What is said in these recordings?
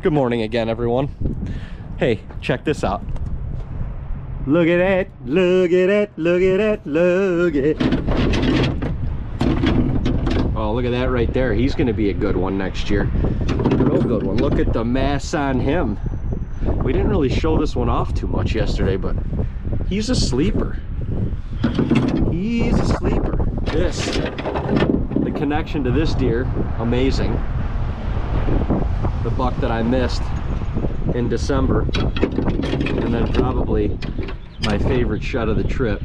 Good morning again, everyone. Hey, check this out. Look at that, look at that, look at that, look at. Oh, look at that right there. He's gonna be a good one next year. Real good one. Look at the mass on him. We didn't really show this one off too much yesterday, but he's a sleeper. He's a sleeper. The connection to this deer, amazing. The buck that I missed in December, and then probably my favorite shot of the trip,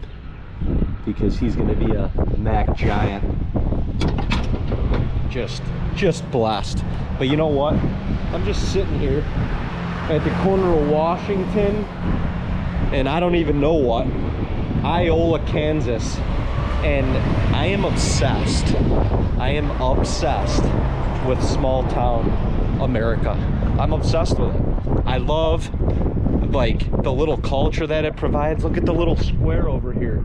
because he's going to be a Mac giant. Just blessed. But you know what? I'm just sitting here at the corner of Washington and I don't even know what, Iola, Kansas, and I am obsessed. I am obsessed with small town America. I'm obsessed with it. I love like the little culture that it provides. Look at the little square over here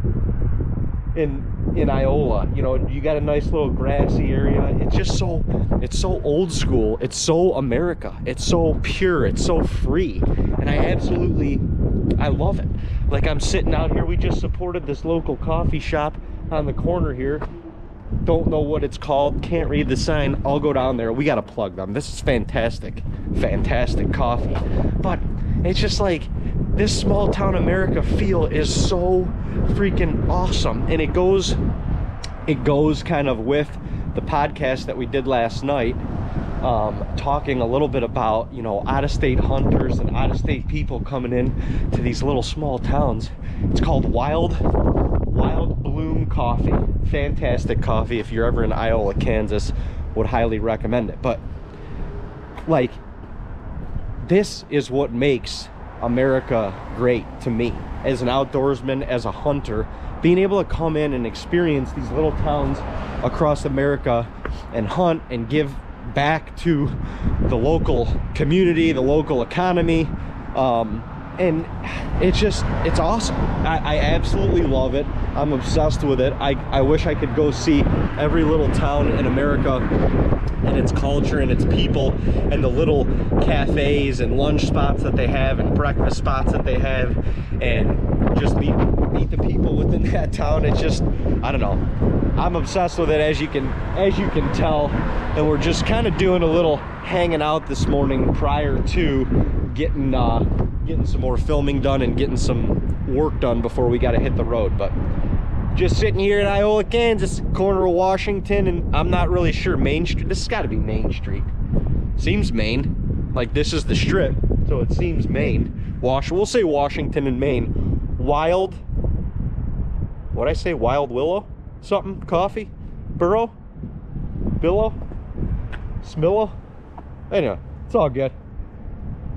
in Iola. You know, you got a nice little grassy area. It's just so, it's so old school. It's so America. It's so pure. It's so free. And I love it. Like, I'm sitting out here. We just supported this local coffee shop on the corner here. Don't know what it's called, can't read the sign. I'll go down there. We got to plug them. This is fantastic coffee. But it's just like, this small town America feel is so freaking awesome. And it goes kind of with the podcast that we did last night, talking a little bit about, you know, out-of-state hunters and out-of-state people coming in to these little small towns. It's called Wild Bloom Coffee. Fantastic coffee. If you're ever in Iola, Kansas, would highly recommend it. But like, this is what makes America great to me as an outdoorsman, as a hunter. Being able to come in and experience these little towns across America and hunt and give back to the local community, the local economy, and it's awesome. I absolutely love it. I'm obsessed with it. I wish I could go see every little town in America and its culture and its people and the little cafes and lunch spots that they have and breakfast spots that they have, and just meet the people within that town. It's just, I don't know, I'm obsessed with it, as you can tell. And we're just kind of doing a little hanging out this morning prior to getting some more filming done and getting some work done before we got to hit the road. But just sitting here in Iola, Kansas, corner of Washington, and I'm not really sure Main Street. This has got to be Main Street. Seems Main. Like, this is the strip, so it seems Main. We'll say Washington and Main. Wild, what'd I say? Wild Willow? Something? Coffee? Burrow? Billow? Smillow? Anyway, it's all good.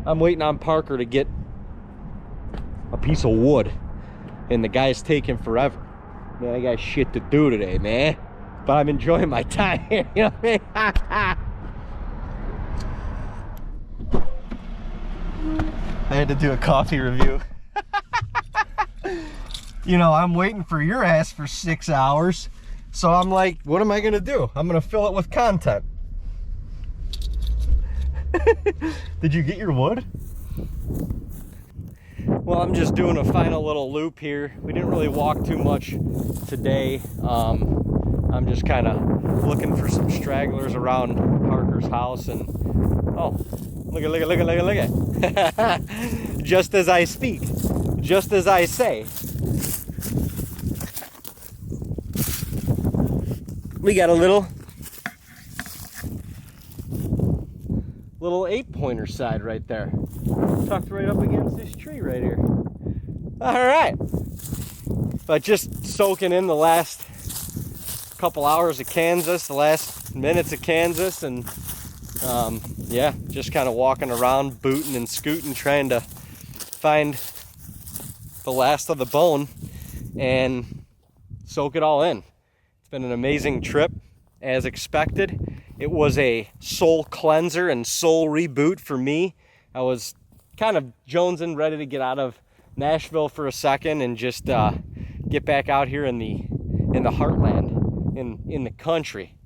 I'm waiting on Parker to get a piece of wood, and the guy's taking forever. Man, I got shit to do today, man. But I'm enjoying my time here, you know what I mean? I had to do a coffee review. You know, I'm waiting for your ass for 6 hours. So I'm like, what am I gonna do? I'm gonna fill it with content. Did you get your wood? Well, I'm just doing a final little loop here. We didn't really walk too much today. I'm just kind of looking for some stragglers around Parker's house, and oh, look at. Just as I speak, just as I say. We got a little 8-pointer side right there, tucked right up against this tree right here. All right, but just soaking in the last couple hours of Kansas, the last minutes of Kansas, and yeah, just kind of walking around, booting and scooting, trying to find the last of the bone and soak it all in. It's been an amazing trip, as expected. It was a soul cleanser and soul reboot for me. I was kind of jonesing, ready to get out of Nashville for a second and just get back out here in the heartland, in the country,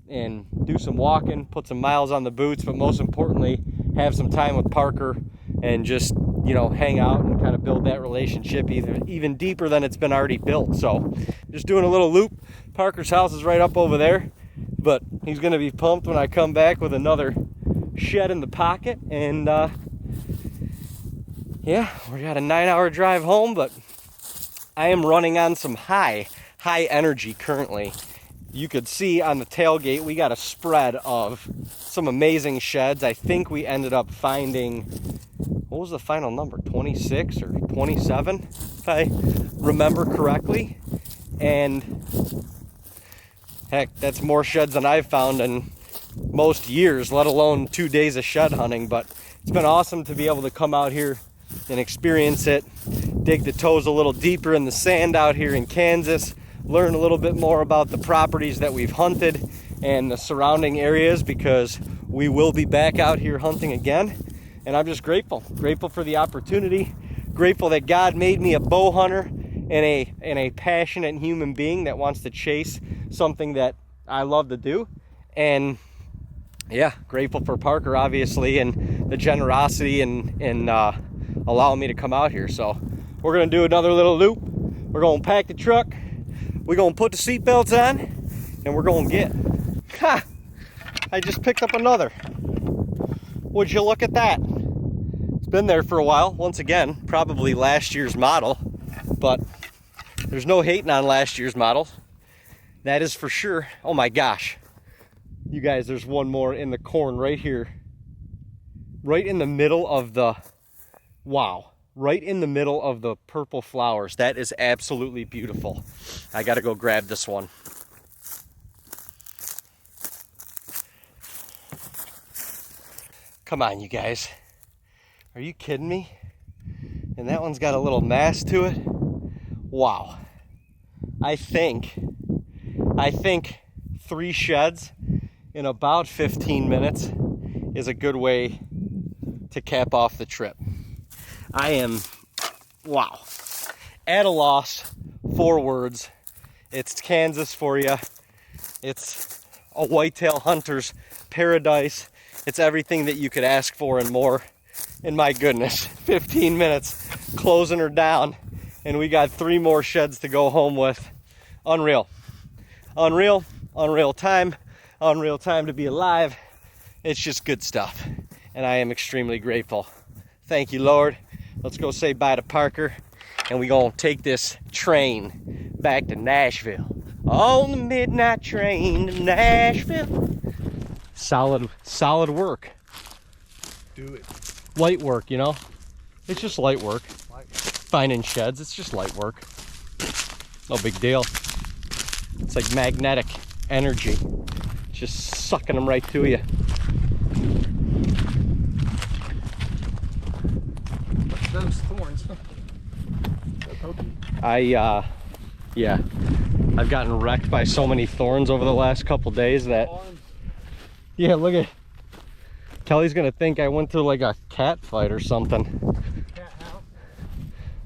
and do some walking, put some miles on the boots, but most importantly, have some time with Parker and just, you know, hang out and kind of build that relationship even deeper than it's been already built. So just doing a little loop. Parker's house is right up over there, but he's going to be pumped when I come back with another shed in the pocket. And yeah, we got a 9-hour drive home, but I am running on some high energy currently. You could see on the tailgate we got a spread of some amazing sheds. I think we ended up finding, what was the final number, 26 or 27 if I remember correctly. And heck, that's more sheds than I've found in most years, let alone 2 days of shed hunting. But it's been awesome to be able to come out here and experience it, dig the toes a little deeper in the sand out here in Kansas, learn a little bit more about the properties that we've hunted and the surrounding areas, because we will be back out here hunting again. And I'm just grateful for the opportunity, grateful that God made me a bow hunter and a passionate human being that wants to chase something that I love to do. And yeah, grateful for Parker obviously and the generosity and allowing me to come out here. So we're gonna do another little loop. We're gonna pack the truck, we're gonna put the seat belts on, and we're gonna get. Ha! I just picked up another. Would you look at that? It's been there for a while. Once again, probably last year's model, but there's no hating on last year's models. That is for sure. Oh my gosh. You guys, there's one more in the corn right here. Right in the middle of the, wow. Right in the middle of the purple flowers. That is absolutely beautiful. I gotta go grab this one. Come on, you guys. Are you kidding me? And that one's got a little mass to it. Wow. I think 3 sheds in about 15 minutes is a good way to cap off the trip. I am, wow, at a loss for words. It's Kansas for you. It's a whitetail hunter's paradise. It's everything that you could ask for and more. And my goodness, 15 minutes closing her down, and we got 3 more sheds to go home with. Unreal. Unreal time to be alive. It's just good stuff, and I am extremely grateful. Thank you, Lord. Let's go say bye to Parker, and we gonna take this train back to Nashville. On the midnight train to Nashville. Solid work. Do it. Light work, you know? It's just light work. Finding sheds, it's just light work. No big deal. It's like magnetic energy. Just sucking them right to you. Those thorns. They're pokey. Yeah. I've gotten wrecked by so many thorns over the last couple days that... Yeah, look at... Kelly's gonna think I went to like a cat fight or something. Cat house.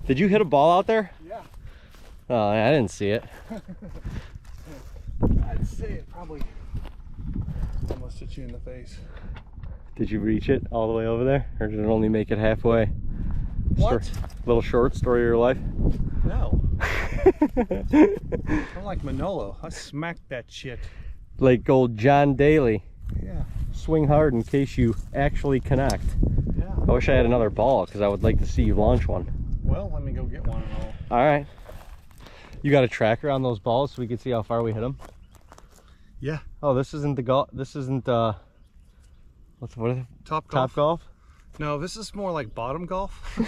Did you hit a ball out there? Yeah. Oh, I didn't see it. I'd say it probably almost hit you in the face. Did you reach it all the way over there? Or did it only make it halfway? What? Little short story of your life? No. I'm like Manolo. I smacked that shit. Like old John Daly. Yeah. Swing hard in case you actually connect. Yeah. I wish I had another ball because I would like to see you launch one. Well, let me go get one and all. All right. You got a tracker on those balls so we can see how far we hit them? Yeah. Oh, this isn't the golf. This isn't what are they? Top golf. Top golf? No, this is more like bottom golf.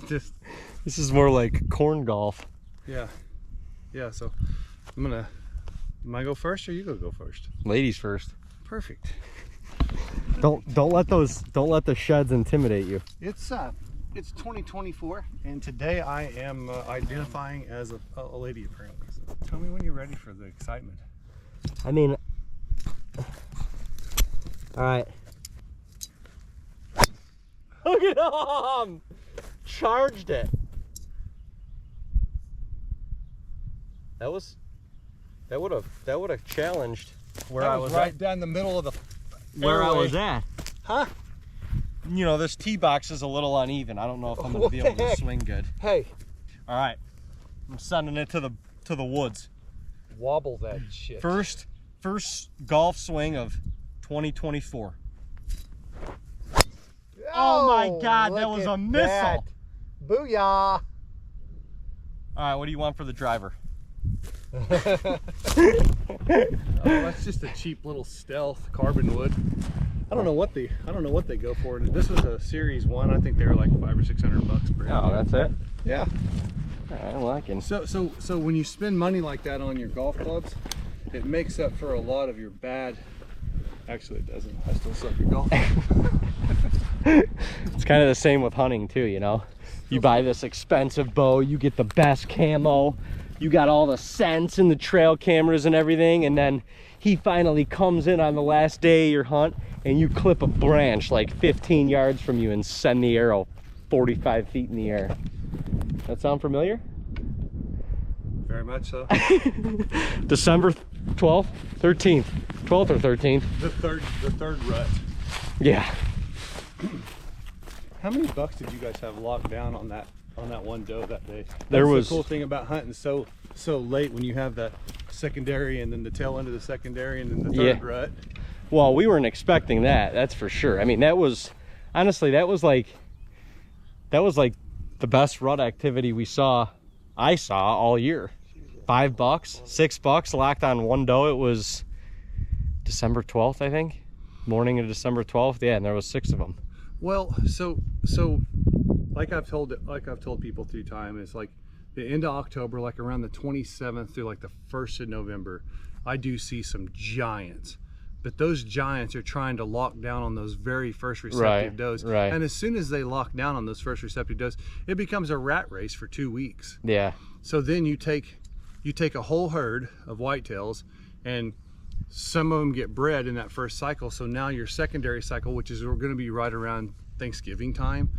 This is more like corn golf. Yeah. Yeah, so I'm gonna, am I go first or you go first? Ladies first. Perfect. Don't let the sheds intimidate you. It's 2024 and today I am identifying as a lady apparently. So tell me when you're ready for the excitement. I mean, all right. Look at him! Charged it. That would have challenged where I was right at. down the middle of the Where I fairway. was at. Huh? You know, this tee box is a little uneven. I don't know if I'm gonna be able to swing good. Hey. All right, I'm sending it to the woods. Wobble that shit. First golf swing of 2024. Oh my God, that was a missile. That. Booyah. All right, what do you want for the driver? That's just a cheap little stealth carbon wood. I don't know what they go for. This was a series 1. I think they were like $500 or $600 per. Oh, that's it? Yeah. I like it. So when you spend money like that on your golf clubs, it makes up for a lot of your bad. Actually, it doesn't. I still suck at golf. It's kind of the same with hunting too, you know. You buy this expensive bow, you get the best camo, you got all the scents and the trail cameras and everything, and then he finally comes in on the last day of your hunt and you clip a branch like 15 yards from you and send the arrow 45 feet in the air. That sound familiar? Very much so. December 12th, 13th, 12th or 13th. The third rut. Yeah. How many bucks did you guys have locked down on that one doe that day? There was the cool thing about hunting so late, when you have that secondary and then the tail end of the secondary and then the third rut. Well, we weren't expecting that, that's for sure. I mean, that was honestly, that was like the best rut activity I saw all year. $5, $6 locked on one doe. It was December 12th, I think. Morning of December 12th. Yeah, and there was 6 of them. Well, so like I've told people through time, it's like the end of October, like around the 27th through like the 1st of November, I do see some giants. But those giants are trying to lock down on those very first receptive does. Right. And as soon as they lock down on those first receptive does, it becomes a rat race for 2 weeks. Yeah. So then you take a whole herd of whitetails, and some of them get bred in that first cycle. So now your secondary cycle, which is going to be right around Thanksgiving time,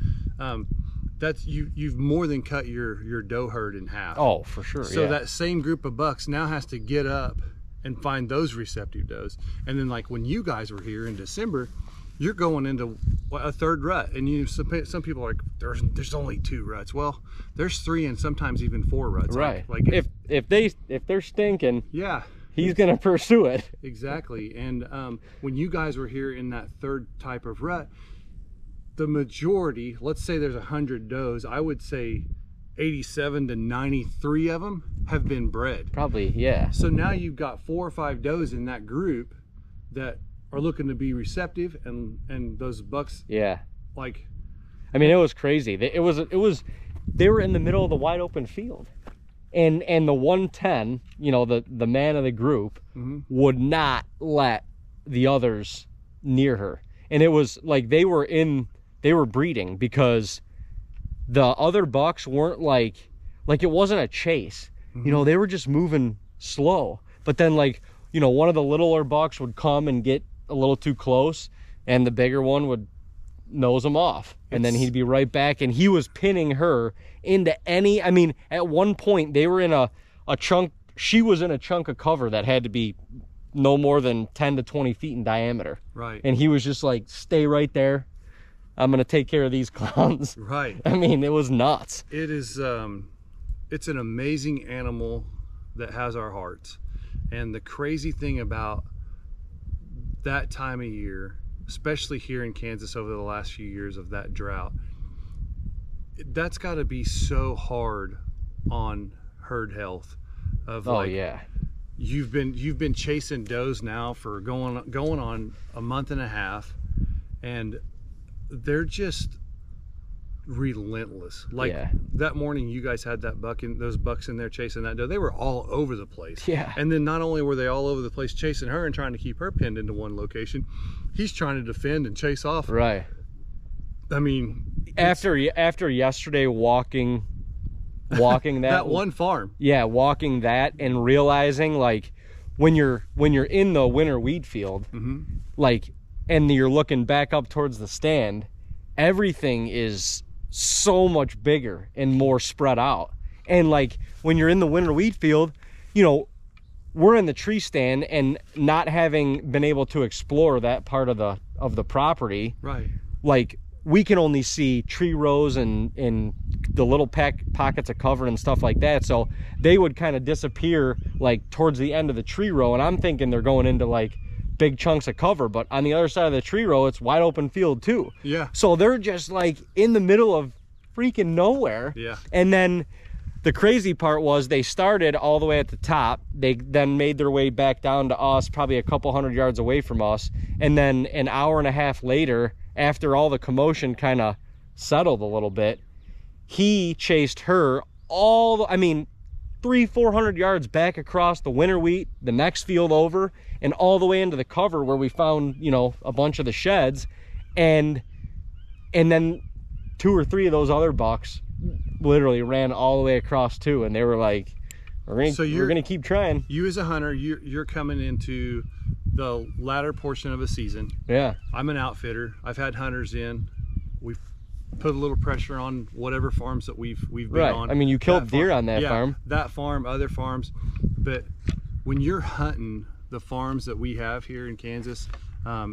that's you've more than cut your doe herd in half. Oh, for sure. So that same group of bucks now has to get up and find those receptive does. And then like when you guys were here in December, you're going into a third rut, and some people are like, there's only 2 ruts. Well, there's 3 and sometimes even 4 ruts. Right. Like if they're stinking, yeah, he's gonna pursue it. Exactly. And when you guys were here in that third type of rut, the majority, let's say there's 100 does, I would say 87 to 93 of them have been bred. Probably, yeah. So now you've got 4 or 5 does in that group that are looking to be receptive, and those bucks. Yeah. Like, I mean, it was crazy. They were in the middle of the wide open field, and the 110, you know, the man of the group, would not let the others near her, and it was like they were breeding, because the other bucks weren't like it wasn't a chase. You know, they were just moving slow. But then, like, you know, one of the littler bucks would come and get a little too close, and the bigger one would nose him off, and then he'd be right back, and he was pinning her into any. I mean, at one point they were in a chunk. She was in a chunk of cover that had to be no more than 10 to 20 feet in diameter. Right. And he was just like, stay right there. I'm gonna take care of these clowns. Right. I mean, it was nuts. It is. It's an amazing animal that has our hearts. And the crazy thing about that time of year, especially here in Kansas over the last few years of that drought, that's got to be so hard on herd health. Of you've been chasing does now for going on a month and a half, and they're just relentless. Like that morning you guys had those bucks in there chasing that doe. They were all over the place. Yeah. And then not only were they all over the place chasing her and trying to keep her pinned into one location, he's trying to defend and chase off. Right. I mean, after yesterday walking that one farm. Yeah, walking that and realizing, like, when you're in the winter weed field, like, and you're looking back up towards the stand, everything is so much bigger and more spread out. And like when you're in the winter wheat field, you know, we're in the tree stand, and not having been able to explore that part of the property, right, like we can only see tree rows and the little pockets of cover and stuff like that. So they would kind of disappear like towards the end of the tree row, and I'm thinking they're going into like big chunks of cover, but on the other side of the tree row it's wide open field too. Yeah. So they're just like in the middle of freaking nowhere. Yeah. And then the crazy part was they started all the way at the top. They then made their way back down to us, probably a couple hundred yards away from us. And then an hour and a half later, after all the commotion kind of settled a little bit, he chased her I mean, 300-400 yards back across the winter wheat, the next field over, and all the way into the cover where we found, you know, a bunch of the sheds. And then 2 or 3 of those other bucks literally ran all the way across too, and they were like, we're gonna keep trying. You as a hunter, you're coming into the latter portion of a season. Yeah. I'm an outfitter. I've had hunters in. We've put a little pressure on whatever farms that we've been on. I mean, you killed deer on that farm. That farm, other farms. But when you're hunting the farms that we have here in Kansas,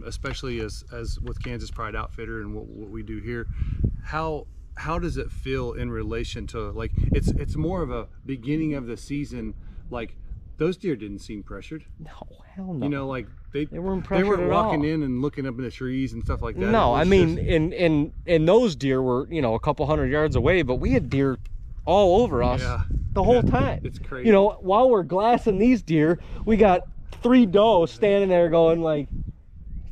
especially as with Kansas Pride Outfitter and what we do here, how does it feel in relation to, like, it's more of a beginning of the season, like those deer didn't seem pressured. No, hell no. You know, like they weren't pressured. They weren't walking in and looking up in the trees and stuff like that. No, I mean, and those deer were, you know, a couple hundred yards away, but we had deer all over us the whole time. It's crazy. You know, while we're glassing these deer, we got 3 doe standing there going like,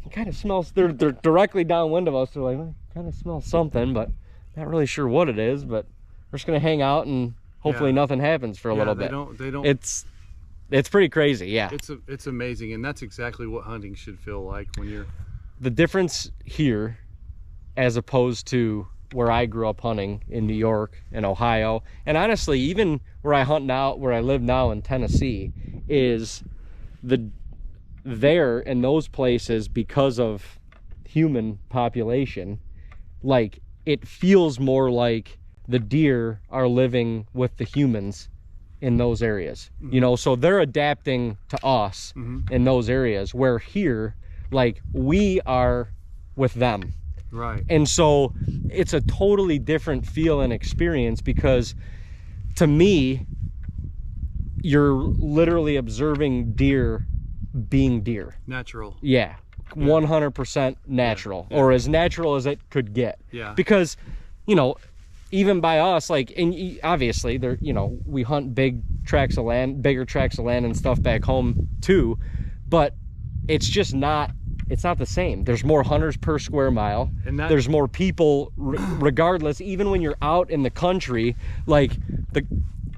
it kind of smells. They're directly downwind of us. They're like, well, kind of smells something, but not really sure what it is. But we're just gonna hang out and hopefully nothing happens for a little bit. They don't. It's pretty crazy. Yeah. It's amazing, and that's exactly what hunting should feel like when you're. The difference here, as opposed to where I grew up hunting in New York and Ohio, and honestly, even where I hunt now, where I live now in Tennessee, is there in those places, because of human population, like it feels more like the deer are living with the humans in those areas. Mm-hmm. You know, so they're adapting to us in those areas, where here, like, we are with them. Right. And so it's a totally different feel and experience, because to me, you're literally observing deer being deer. Natural. Yeah. 100% natural, or as natural as it could get. Yeah. Because, you know, even by us, like, and obviously there, you know, we hunt bigger tracts of land and stuff back home too, but it's just not, it's not the same. There's more hunters per square mile, and there's more people regardless. Even when you're out in the country, like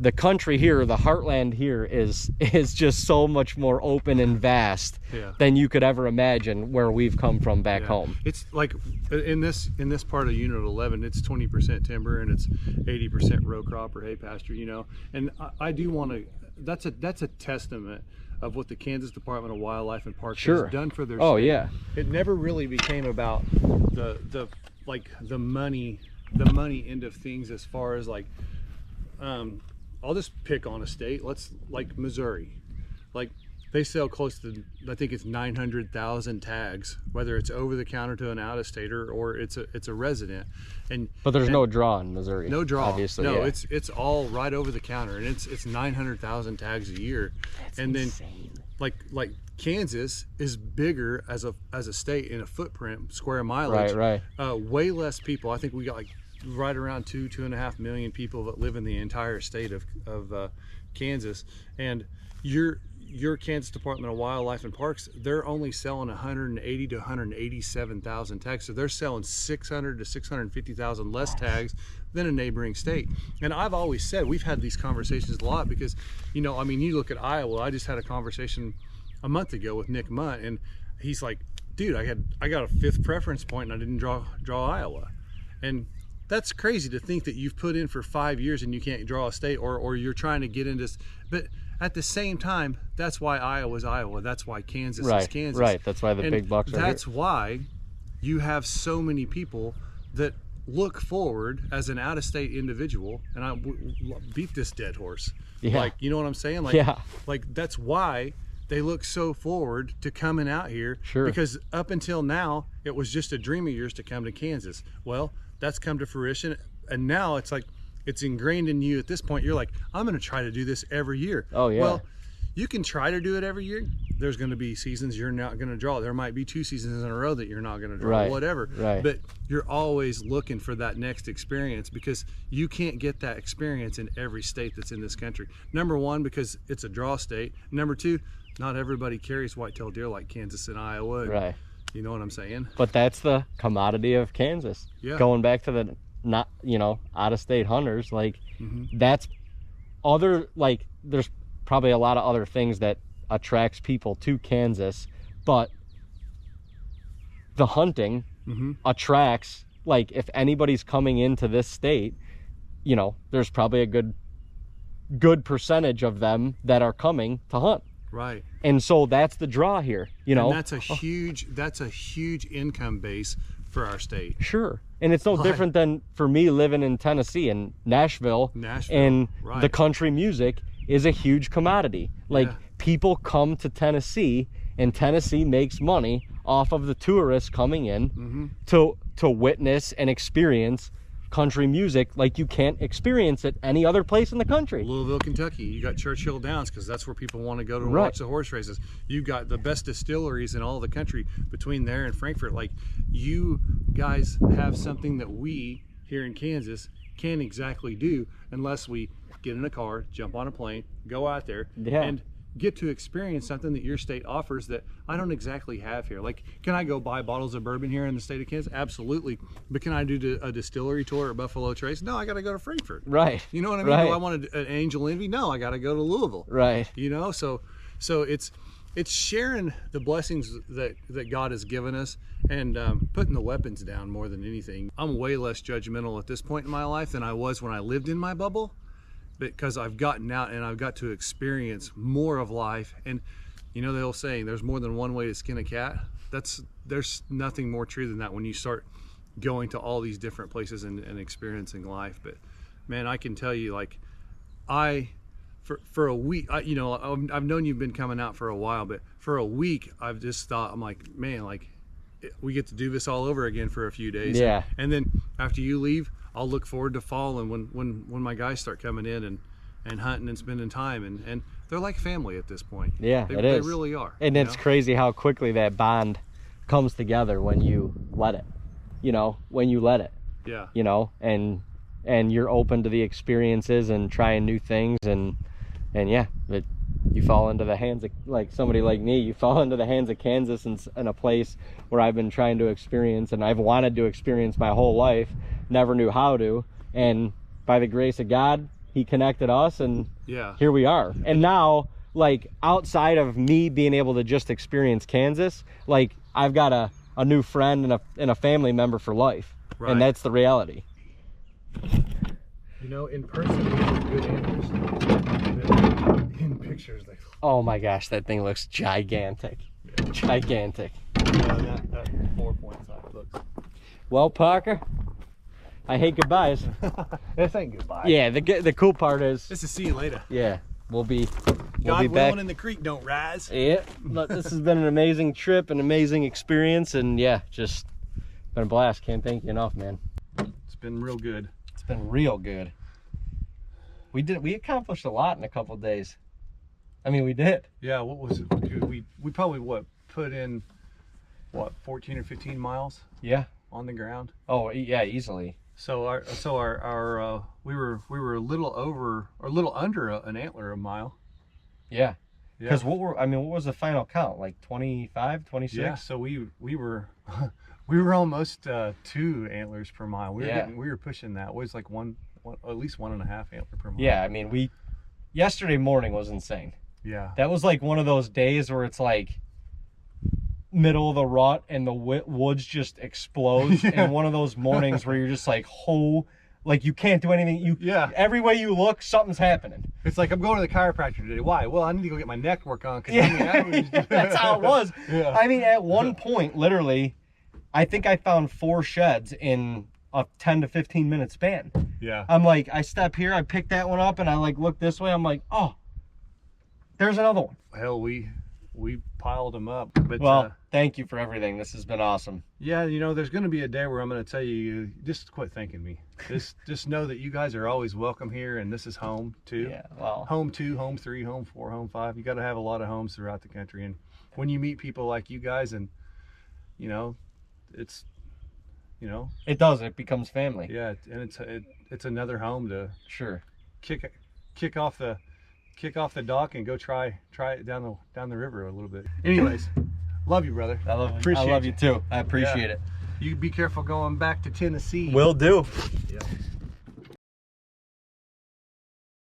the country here, the heartland here is just so much more open and vast than you could ever imagine where we've come from back home. It's like in this part of Unit 11, it's 20% timber and it's 80% row crop or hay pasture, you know. And I do want to, that's a testament of what the Kansas Department of Wildlife and Parks has done for their state. Yeah. It never really became about the money end of things, as far as like I'll just pick on a state. Let's, like Missouri, like they sell close to, I think it's 900,000 tags, whether it's over the counter to an out-of-stater or it's a resident. But there's no draw in Missouri. No draw, obviously. No, it's all right over the counter, and it's 900,000 tags a year. That's and insane. Then like Kansas is bigger as a state in a footprint, square mileage. Right. Way less people. I think we got like right around 2.5 million people that live in the entire state of Kansas. And your Kansas Department of Wildlife and Parks, they're only selling 180 to 187,000 tags. So they're selling 600 to 650,000 less tags than a neighboring state. And I've always said, we've had these conversations a lot, because, you know, I mean, you look at Iowa. I just had a conversation a month ago with Nick Munt, and he's like, dude, I got a 5th preference point and I didn't draw Iowa. And that's crazy to think that you've put in for 5 years and you can't draw a state, or you're trying to get into, but at the same time, that's why Iowa's Iowa. That's why Kansas is Kansas. Right. That's why the big bucks are here. That's why you have so many people that look forward as an out-of-state individual, and I beat this dead horse. Yeah. Like, you know what I'm saying? Like, yeah. like that's why they look so forward to coming out here. Sure. Because up until now, it was just a dream of yours to come to Kansas. Well, that's come to fruition, and now it's like it's ingrained in you at this point. You're like, I'm going to try to do this every year. Oh yeah. Well, you can try to do it every year. There's going to be seasons you're not going to draw. There might be 2 seasons in a row that you're not going to draw, Right. whatever. Right. But you're always looking for that next experience, because you can't get that experience in every state that's in this country. Number one, because it's a draw state. Number two, not everybody carries whitetail deer like Kansas and Iowa. Right. You know what I'm saying? But that's the commodity of Kansas. Yeah. Going back to the not, you know, out-of-state hunters, like that's other, like there's probably a lot of other things that attracts people to Kansas, but the hunting attracts, like if anybody's coming into this state, you know, there's probably a good percentage of them that are coming to hunt. Right. And so that's the draw here, you know. And that's a huge income base for our state. Sure. And it's no different than for me living in Tennessee and Nashville. And right. The country music is a huge commodity. Like people come to Tennessee, and Tennessee makes money off of the tourists coming in to witness and experience country music like you can't experience it any other place in the country. Louisville, Kentucky, you got Churchill Downs, because that's where people want to go to watch the horse races. You got the best distilleries in all the country between there and Frankfurt. Like, you guys have something that we here in Kansas can't exactly do unless we get in a car, jump on a plane, go out there and get to experience something that your state offers that I don't exactly have here. Like, can I go buy bottles of bourbon here in the state of Kansas? Absolutely. But can I do a distillery tour at Buffalo Trace? No, I got to go to Frankfurt. Right. You know what I mean? Do I want an Angel Envy? No, I got to go to Louisville. Right. You know, so it's sharing the blessings that God has given us, and putting the weapons down more than anything. I'm way less judgmental at this point in my life than I was when I lived in my bubble, because I've gotten out and I've got to experience more of life. And you know the old saying, there's more than one way to skin a cat. There's nothing more true than that when you start going to all these different places and experiencing life. But man, I can tell you, like, for a week, you know, I've known you've been coming out for a while, but for a week I've just thought, I'm like, man, like, we get to do this all over again for a few days. Yeah. And then after you leave, I'll look forward to fall, and when my guys start coming in and hunting and spending time, and they're like family at this point. Yeah, they really are. And it's crazy how quickly that bond comes together when you let it. You know, when you let it. Yeah. You know, and you're open to the experiences and trying new things, and yeah, but you fall into the hands of, like somebody like me, you fall into the hands of Kansas in a place where I've been trying to experience, and I've wanted to experience my whole life, never knew how to, and by the grace of God, he connected us, and here we are. And now, like, outside of me being able to just experience Kansas, like, I've got a new friend and a family member for life. Right. And that's the reality. You know, in person, we have good antlers. In pictures, they... Oh my gosh, that thing looks gigantic. Yeah. Gigantic. Yeah, that 4 point size looks... Well, Parker, I hate goodbyes. This ain't goodbye. Yeah, the cool part is... This is see you later. Yeah, we'll be God back. willing, and the creek don't rise. Yeah, but this has been an amazing trip, an amazing experience, and yeah, just been a blast. Can't thank you enough, man. It's been real good. It's been real good. We accomplished a lot in a couple of days. I mean, we did. Yeah, what was it? We probably put in 14 or 15 miles? Yeah. On the ground. Oh yeah, easily. So our we were a little over, or a little under an antler a mile. Yeah. Because what was the final count? Like 25, 26? Yeah. So we were we were almost 2 antlers per mile. We were pushing that. It was like one at least 1.5 antler per mile. Yeah. I mean, yesterday morning was insane. Yeah. That was like one of those days where it's like middle of the rut and the woods just explodes. And one of those mornings where you're just like, like you can't do anything. Every way you look, something's happening. It's like, I'm going to the chiropractor today. Why? Well, I need to go get my neck work on. That's how it was. Yeah. I mean, at one point, literally, I think I found 4 sheds in a 10 to 15 minute span. Yeah. I'm like, I step here, I pick that one up, and I like look this way. I'm like, oh, there's another one. Hell, we piled them up. But Well, thank you for everything. This has been awesome. yeah, you know, there's going to be a day where I'm going to tell you, just quit thanking me. Just know that you guys are always welcome here, and this is home too. Yeah, well, Home 2, home 3, home 4, home 5. You got to have a lot of homes throughout the country, and when you meet people like you guys, and you know, it's, you know, it does. It becomes family. yeah, and it's another home to Sure. kick off the dock and go try it down the river a little bit. Anyways, love you, brother. I love you too. I appreciate it. You be careful going back to Tennessee. Will do. Yeah.